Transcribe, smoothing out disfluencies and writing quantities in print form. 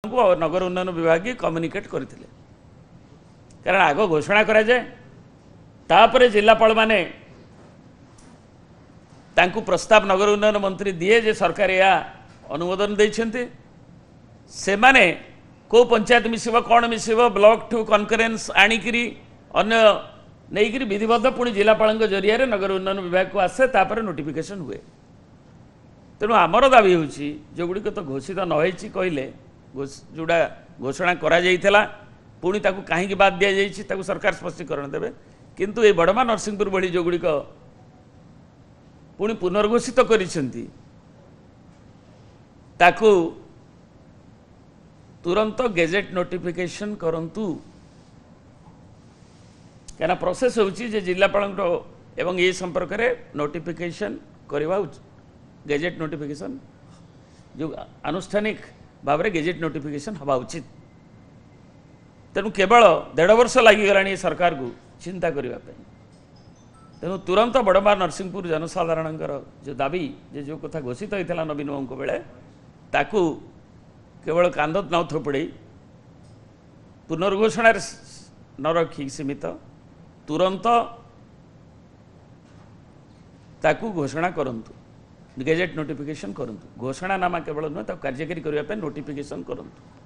नगर उन्नयन विभाग कम्युनिकेट करते कारण आग घोषणा करा जाए तापरे जिलापाल माने तांकु प्रस्ताव नगर उन्नयन मंत्री दिए जे सरकार या अनुमोदन देइछन्ते से माने को पंचायत मिसिब कौन मिसिब ब्लॉक ठू कनकरेन्स आणिकी अन्य नहीं विधिबद्ध पुणी जिलापाल जरिया नगर उन्नयन विभाग को आसे तापर नोटिफिकेशन हुए। तेणु आमर दाबी होची जो गुड़िक तो घोषित नई कहले जोड़ा घोषणा करा जाइथिला पुणी ताकू कहीं बाद दि जाइछि ताकू सरकार स्पष्टीकरण देवे किंतु ये बड़मा नरसिंहपुर भली जो गुड़िक पुणी पुनर्घोषित करिसेंती ताकू तुरंत गेजेट नोटिफिकेशन करंतु क्या प्रोसेस होची जे जिलापाल एवं ये संपर्क में नोटिफिकेशन करवा गेजेट नोटिफिकेशन जो आनुष्ठानिक भाव में गेजेट नोटिफिकेशन हवा उचित। तेणु केवल 1.5 वर्ष लगिगला सरकार को चिंता करने तेणु तुरंत बड़मा नरसिंहपुर जनसाधारण जो दाबी जो कथा घोषित होता नवीन बाबू बेले ताकू केवल कांद न थोपड़े पुनर्घोषण न रखी सीमित तुरंत ताकू घोषणा करंतु गेजेट नोटिफिकेशन करंतु घोषणानामा केवल नुह कार्यकारी करने नोटिफिकेशन करंतु।